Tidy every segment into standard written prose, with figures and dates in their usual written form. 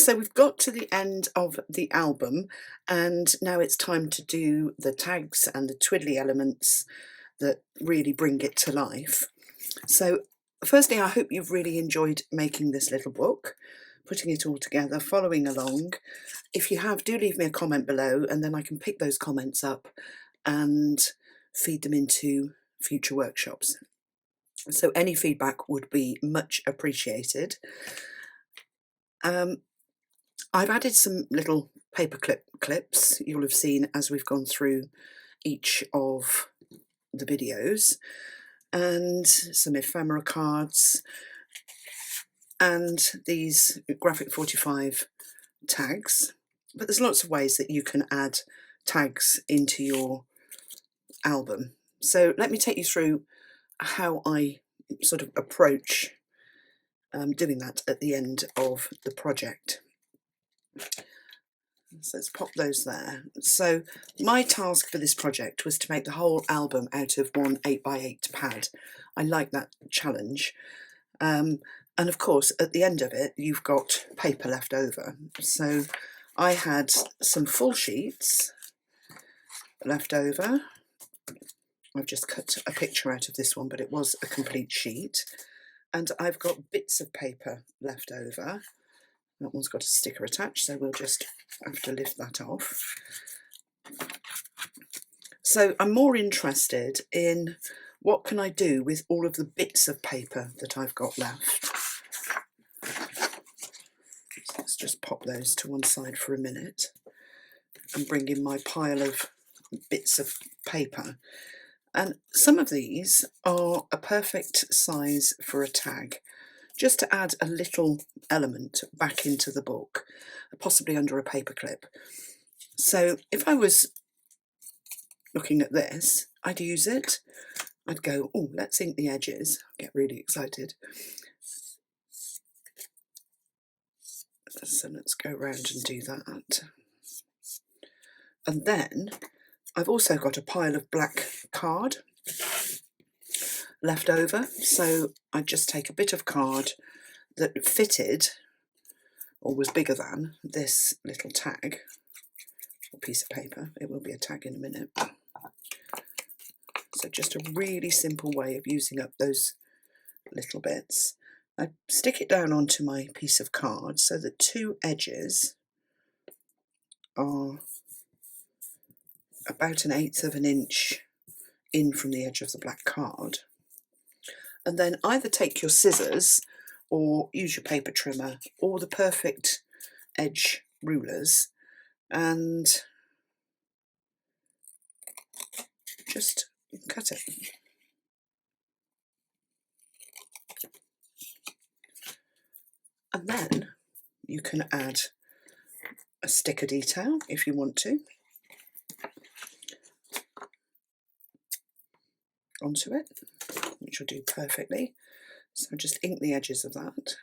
So we've got to the end of the album, and now it's time to do the tags and the twiddly elements that really bring it to life. So firstly, I hope you've really enjoyed making this little book, putting it all together, following along. If you have, do leave me a comment below, and then I can pick those comments up and feed them into future workshops. So any feedback would be much appreciated. I've added some little paperclip clips you'll have seen as we've gone through each of the videos, and some ephemera cards, and these graphic 45 tags. But there's lots of ways that you can add tags into your album. So let me take you through how I sort of approach doing that at the end of the project. So let's pop those there. So my task for this project was to make the whole album out of one 8x8 pad. I like that challenge. And of course, at the end of it, you've got paper left over. So I had some full sheets left over. I've just cut a picture out of this one, but it was a complete sheet. And I've got bits of paper left over. That one's got a sticker attached, so we'll just have to lift that off. So I'm more interested in what can I do with all of the bits of paper that I've got left. So let's just pop those to one side for a minute and bring in my pile of bits of paper. And some of these are a perfect size for a tag, just to add a little element back into the book, possibly under a paperclip. So if I was looking at this, I'd use it. I'd go, oh, let's ink the edges. Get really excited. So let's go around and do that. And then I've also got a pile of black card left over. So I just take a bit of card that fitted or was bigger than this little tag or piece of paper. It will be a tag in a minute. So just a really simple way of using up those little bits. I stick it down onto my piece of card so that two edges are about 1/8 of an inch in from the edge of the black card. And then either take your scissors or use your paper trimmer or the perfect edge rulers and just cut it. And then you can add a sticker detail if you want to onto it, which will do perfectly. So just ink the edges of that.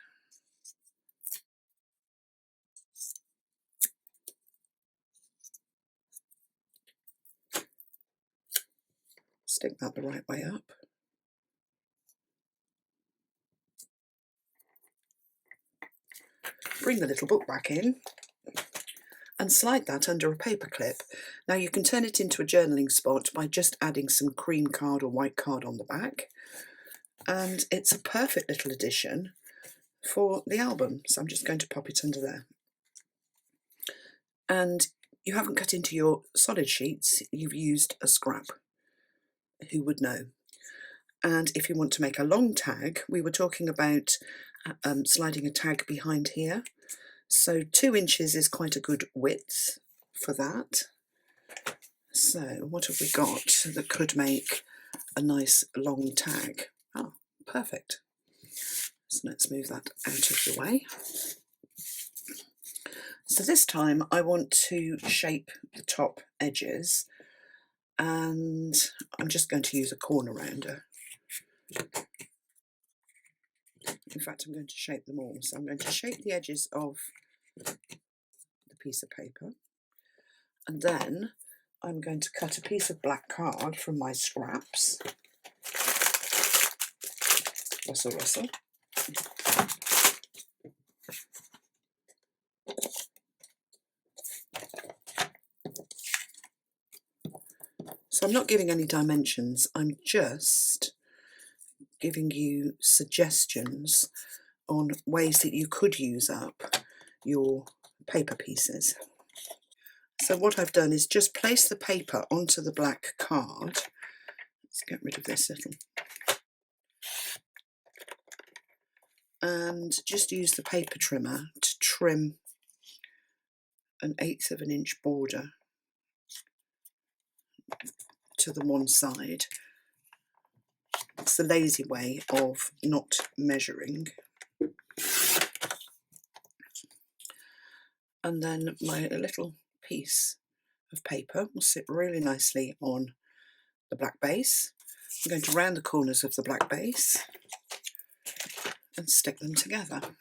Stick that the right way up. Bring the little book back in and slide that under a paper clip. Now you can turn it into a journaling spot by just adding some cream card or white card on the back. And it's a perfect little addition for the album. So I'm just going to pop it under there. And you haven't cut into your solid sheets, you've used a scrap. Who would know? And if you want to make a long tag, we were talking about sliding a tag behind here. So 2 inches is quite a good width for that. So what have we got that could make a nice long tag? Oh, perfect. So let's move that out of the way. So this time I want to shape the top edges, and I'm just going to use a corner rounder. In fact, I'm going to shape them all. So I'm going to shape the edges of the piece of paper, and then I'm going to cut a piece of black card from my scraps. Rustle, rustle. So I'm not giving any dimensions, I'm just giving you suggestions on ways that you could use up your paper pieces. So what I've done is just place the paper onto the black card. Let's get rid of this little. And just use the paper trimmer to trim 1/8 of an inch border to the one side. It's the lazy way of not measuring. And then my little piece of paper will sit really nicely on the black base. I'm going to round the corners of the black base and stick them together.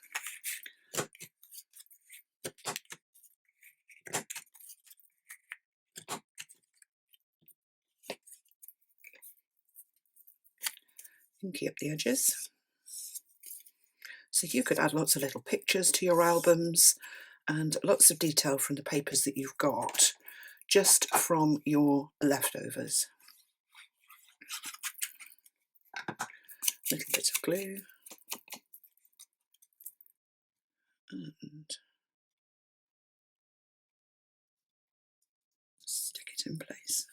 Inky up the edges. So you could add lots of little pictures to your albums and lots of detail from the papers that you've got just from your leftovers. Little bit of glue and stick it in place.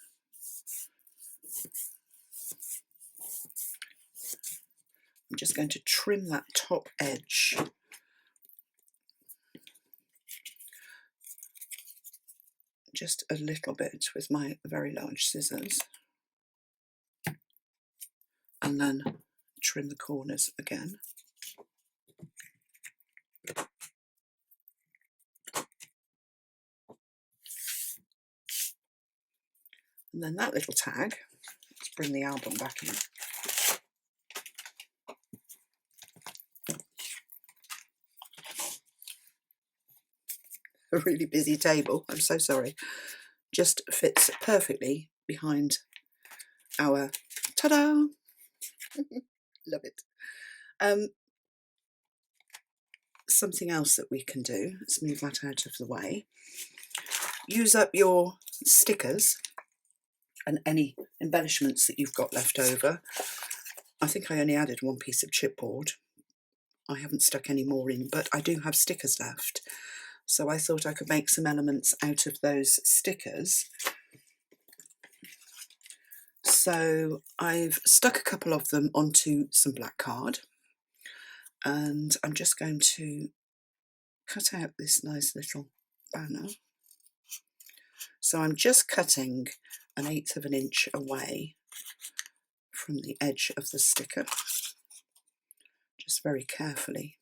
I'm just going to trim that top edge just a little bit with my very large scissors, and then trim the corners again. And then that little tag, let's bring the album back in. A really busy table, I'm so sorry. Just fits perfectly behind our, ta-da! Love it. Something else that we can do, let's move that out of the way. Use up your stickers and any embellishments that you've got left over. I think I only added one piece of chipboard. I haven't stuck any more in, but I do have stickers left. So I thought I could make some elements out of those stickers. So I've stuck a couple of them onto some black card, and I'm just going to cut out this nice little banner. So I'm just cutting 1/8 of an inch away from the edge of the sticker, just very carefully.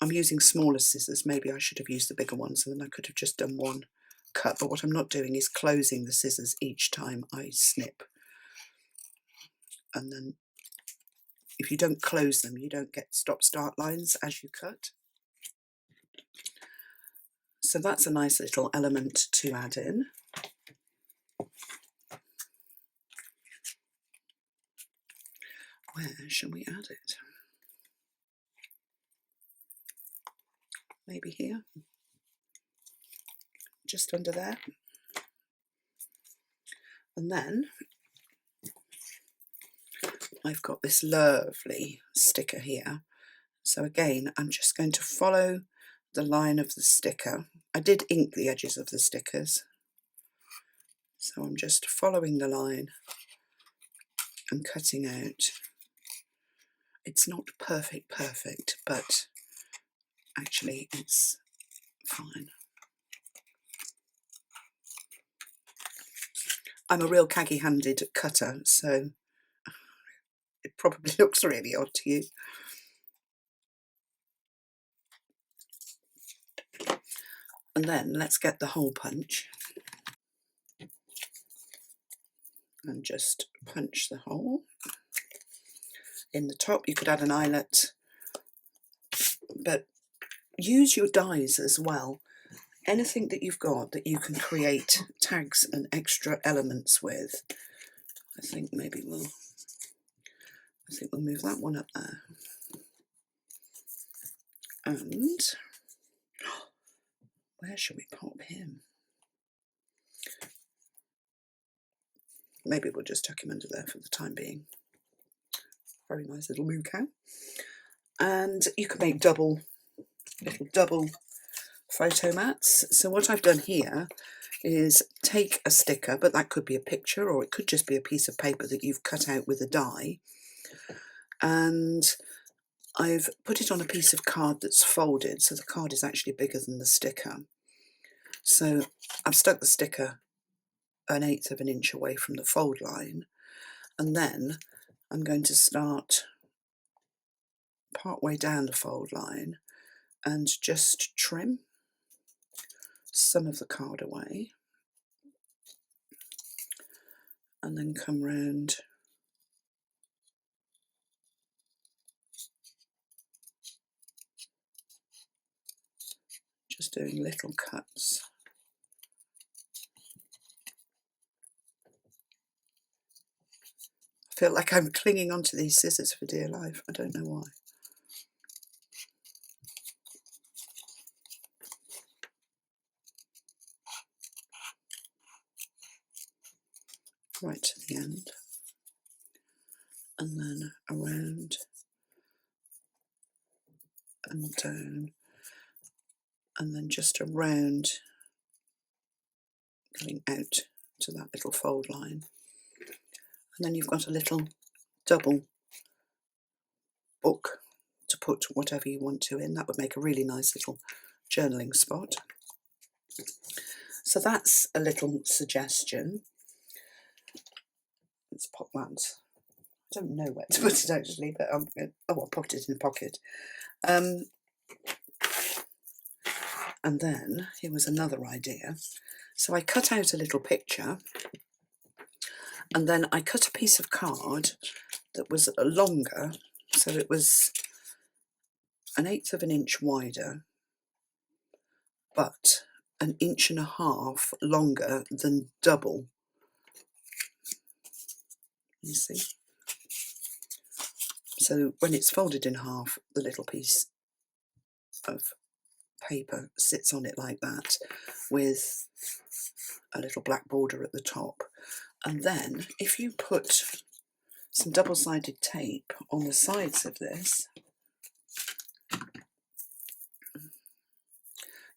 I'm using smaller scissors, maybe I should have used the bigger ones and then I could have just done one cut, but what I'm not doing is closing the scissors each time I snip. And then if you don't close them, you don't get stop-start lines as you cut. So that's a nice little element to add in. Where shall we add it? Maybe here, just under there. And then I've got this lovely sticker here. So again, I'm just going to follow the line of the sticker. I did ink the edges of the stickers. So I'm just following the line and cutting out. It's not perfect, but actually it's fine. I'm a real caggy-handed cutter, so it probably looks really odd to you. And then let's get the hole punch and just punch the hole. In the top you could add an eyelet, but use your dies as well. Anything that you've got that you can create tags and extra elements with. I think we'll move that one up there. And where shall we pop him? maybe we'll just tuck him under there for the time being. Very nice little moo cow. And you can make little double photo mats. So what I've done here is take a sticker, but that could be a picture or it could just be a piece of paper that you've cut out with a die, and I've put it on a piece of card that's folded, so the card is actually bigger than the sticker. So I've stuck the sticker 1/8 of an inch away from the fold line, and then I'm going to start part way down the fold line and just trim some of the card away, and then come round just doing little cuts. I feel like I'm clinging onto these scissors for dear life. I don't know why. Right to the end, and then around and down, and then just around, going out to that little fold line. And then you've got a little double book to put whatever you want to in. That would make a really nice little journaling spot. So that's a little suggestion. Let's pop that. I don't know where to put it actually, but I'll put it in a pocket. And then here was another idea. So I cut out a little picture, and then I cut a piece of card that was longer, so it was 1/8 of an inch wider, but 1.5 inches longer than double. You see? So when it's folded in half, the little piece of paper sits on it like that, with a little black border at the top. And then if you put some double-sided tape on the sides of this,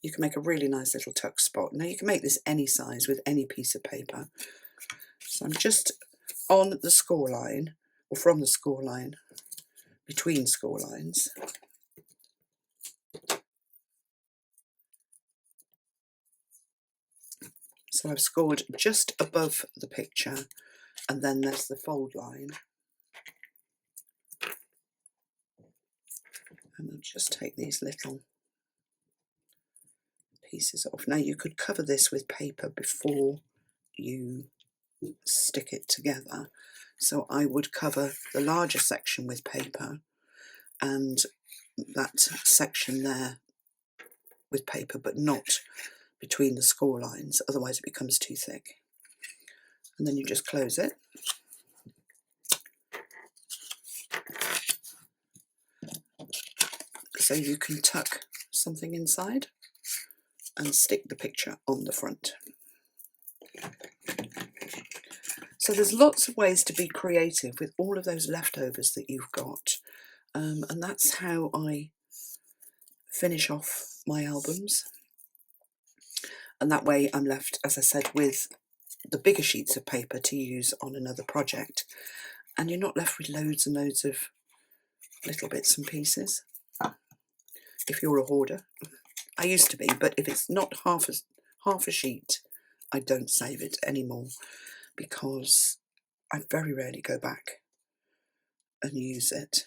you can make a really nice little tuck spot. Now you can make this any size with any piece of paper. So I'm just on the score line, or from the score line, between score lines. So I've scored just above the picture, and then there's the fold line. And I'll just take these little pieces off. Now you could cover this with paper before you stick it together. So I would cover the larger section with paper and that section there with paper, but not between the score lines, otherwise it becomes too thick. And then you just close it. So you can tuck something inside and stick the picture on the front. So there's lots of ways to be creative with all of those leftovers that you've got. And that's how I finish off my albums. And that way I'm left, as I said, with the bigger sheets of paper to use on another project. And you're not left with loads and loads of little bits and pieces. If you're a hoarder. I used to be, but if it's not half a sheet, I don't save it anymore, because I very rarely go back and use it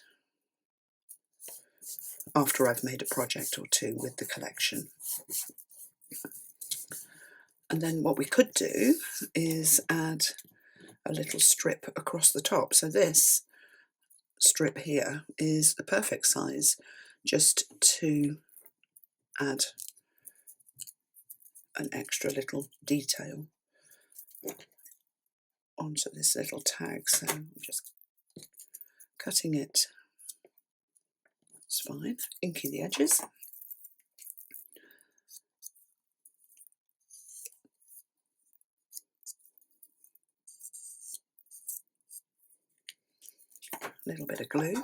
after I've made a project or two with the collection. And then what we could do is add a little strip across the top. So this strip here is the perfect size just to add an extra little detail onto this little tag. So I'm just cutting it. It's fine. Inky the edges. little bit of glue.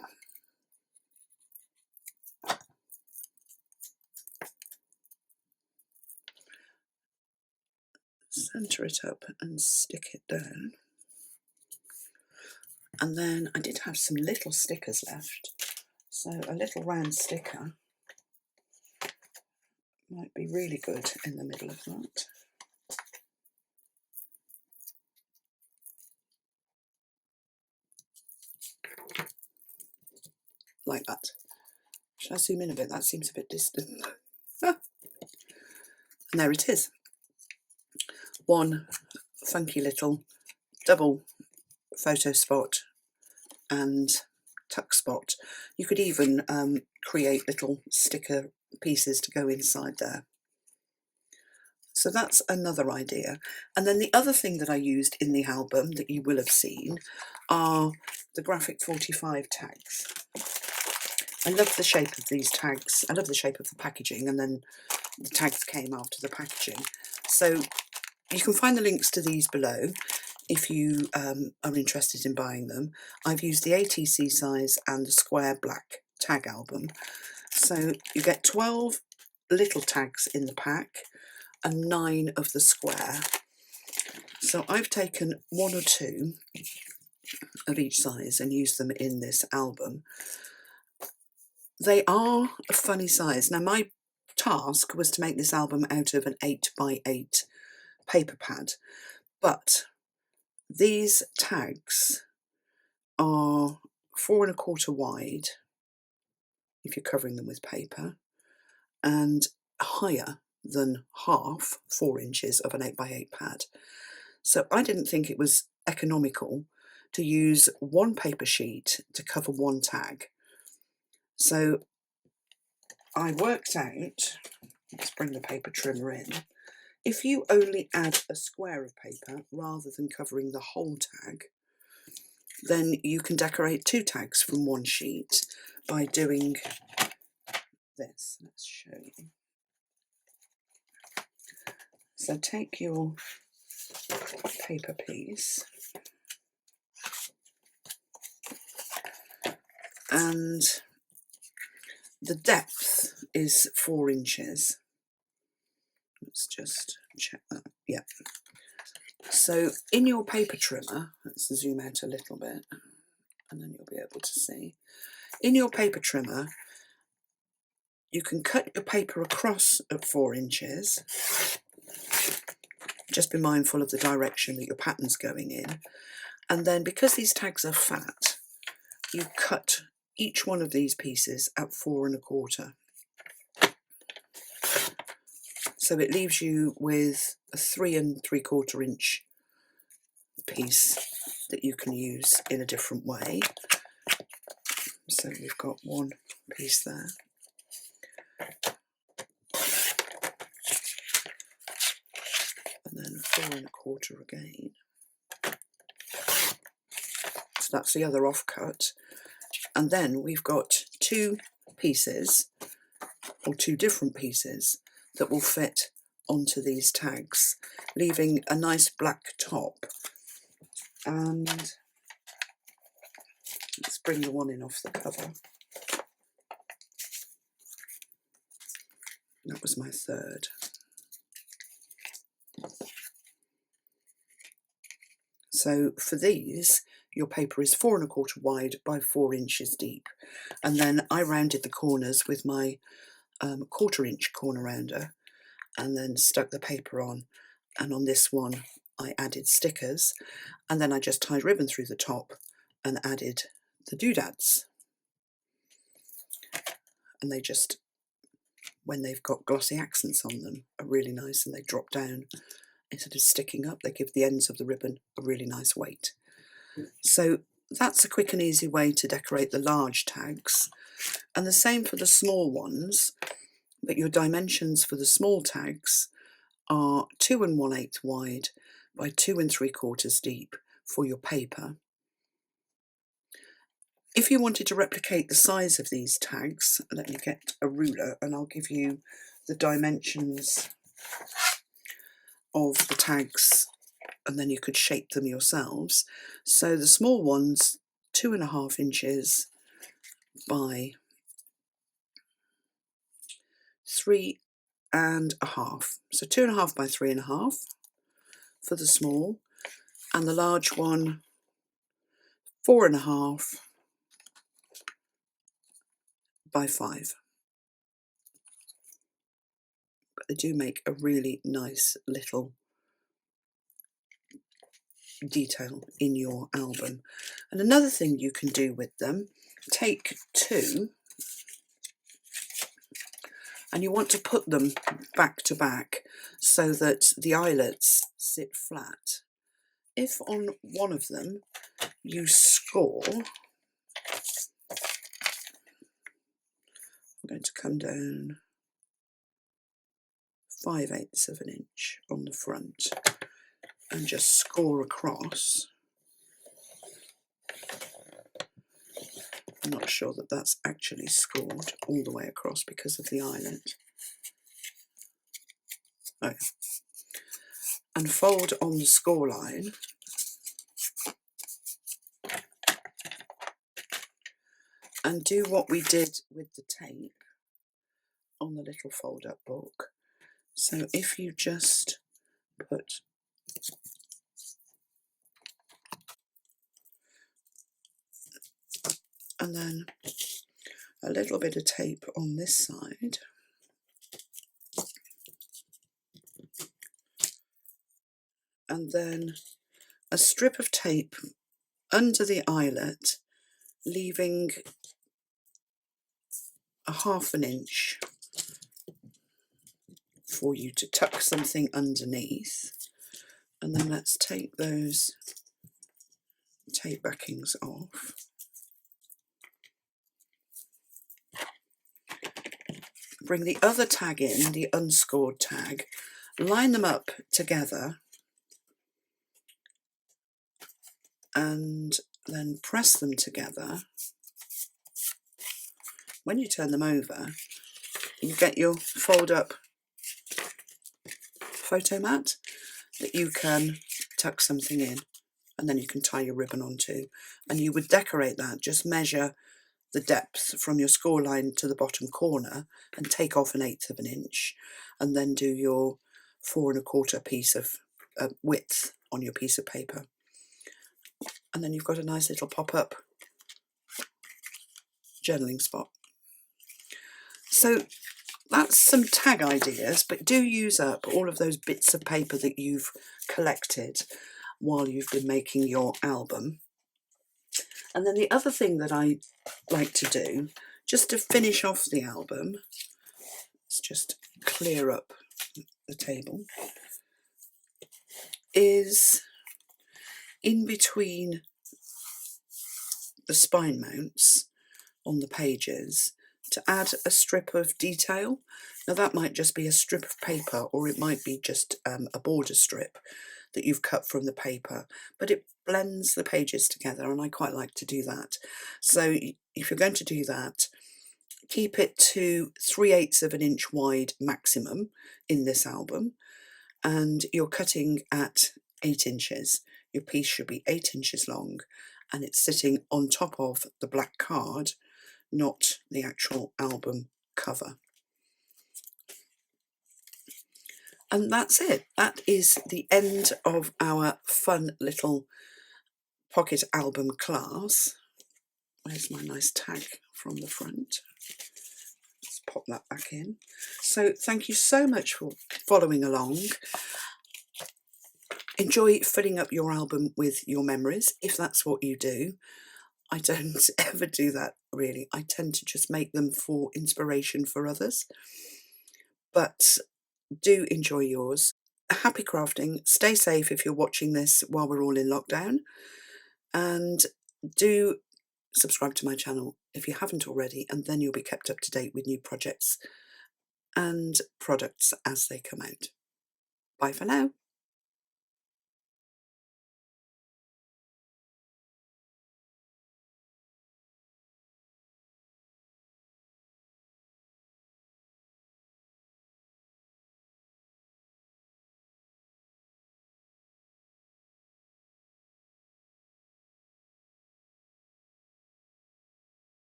Centre it up and stick it down. And then I did have some little stickers left, so a little round sticker might be really good in the middle of that. Like that. Should I zoom in a bit? That seems a bit distant. And there it is. One funky little double photo spot and tuck spot. You could even create little sticker pieces to go inside there. So that's another idea. And then the other thing that I used in the album that you will have seen are the graphic 45 tags. I love the shape of these tags. I love the shape of the packaging, and then the tags came after the packaging. So you can find the links to these below if you are interested in buying them. I've used the ATC size and the square black tag album. So you get 12 little tags in the pack and 9 of the square. So I've taken 1 or 2 of each size and used them in this album. They are a funny size. Now my task was to make this album out of an 8x8 paper pad, but these tags are 4 1/4 wide if you're covering them with paper, and higher than half 4 inches of an 8x8 pad. So I didn't think it was economical to use 1 paper sheet to cover 1 tag. So I worked out, let's bring the paper trimmer in, if you only add a square of paper rather than covering the whole tag, then you can decorate 2 tags from 1 sheet by doing this. Let's show you. So take your paper piece and the depth is 4 inches. Let's just check that. Yeah. So in your paper trimmer, let's zoom out a little bit and then you'll be able to see. In your paper trimmer, you can cut your paper across at 4 inches. Just be mindful of the direction that your pattern's going in. And then because these tags are fat, you cut each one of these pieces at 4 1/4. So it leaves you with a 3 3/4 inch piece that you can use in a different way. So we've got 1 piece there. And then 4 1/4 again. So that's the other offcut. And then we've got 2 pieces, or 2 different pieces, that will fit onto these tags, leaving a nice black top. And let's bring the one in off the cover. That was my third. So for these, your paper is 4 1/4 wide by 4 inches deep. And then I rounded the corners with my 1/4 inch corner rounder and then stuck the paper on. And on this one, I added stickers. And then I just tied ribbon through the top and added the doodads. And they just, when they've got glossy accents on them, are really nice, and they drop down. Instead of sticking up, they give the ends of the ribbon a really nice weight. So that's a quick and easy way to decorate the large tags. And the same for the small ones, but your dimensions for the small tags are 2 1/8 wide by 2 3/4 deep for your paper. If you wanted to replicate the size of these tags, let me get a ruler and I'll give you the dimensions of the tags, and then you could shape them yourselves. So the small ones 2.5 inches by 3.5. So 2.5 by 3.5 for the small, and the large one 4.5 by 5. But they do make a really nice little detail in your album. And another thing you can do with them, take 2 and you want to put them back to back so that the eyelets sit flat. If on one of them you score, I'm going to come down 5/8 of an inch on the front and just score across. I'm not sure that that's actually scored all the way across because of the eyelet. Oh. And fold on the score line. And do what we did with the tape on the little fold-up book. So if you just put and then a little bit of tape on this side, and then a strip of tape under the eyelet, leaving a 1/2 inch for you to tuck something underneath. And then let's take those tape backings off. Bring the other tag in, the unscored tag, line them up together, and then press them together. When you turn them over, you get your fold-up photo mat that you can tuck something in, and then you can tie your ribbon onto. And you would decorate that, just measure the depth from your score line to the bottom corner and take off 1/8 of an inch, and then do your 4.25 piece of width on your piece of paper. And then you've got a nice little pop-up journaling spot. So that's some tag ideas, but do use up all of those bits of paper that you've collected while you've been making your album. And then the other thing that I like to do, just to finish off the album, let's just clear up the table, is in between the spine mounts on the pages to add a strip of detail. Now that might just be a strip of paper, or it might be just a border strip that you've cut from the paper, but it blends the pages together, and I quite like to do that. So if you're going to do that, keep it to 3/8 of an inch wide maximum in this album, and you're cutting at 8 inches. Your piece should be 8 inches long, and it's sitting on top of the black card, not the actual album cover. And that's it. That is the end of our fun little pocket album class. Where's my nice tag from the front? Let's pop that back in. So thank you so much for following along. Enjoy filling up your album with your memories, if that's what you do. I don't ever do that, really. I tend to just make them for inspiration for others. But do enjoy yours. Happy crafting. Stay safe if you're watching this while we're all in lockdown. And do subscribe to my channel if you haven't already, and then you'll be kept up to date with new projects and products as they come out. Bye for now.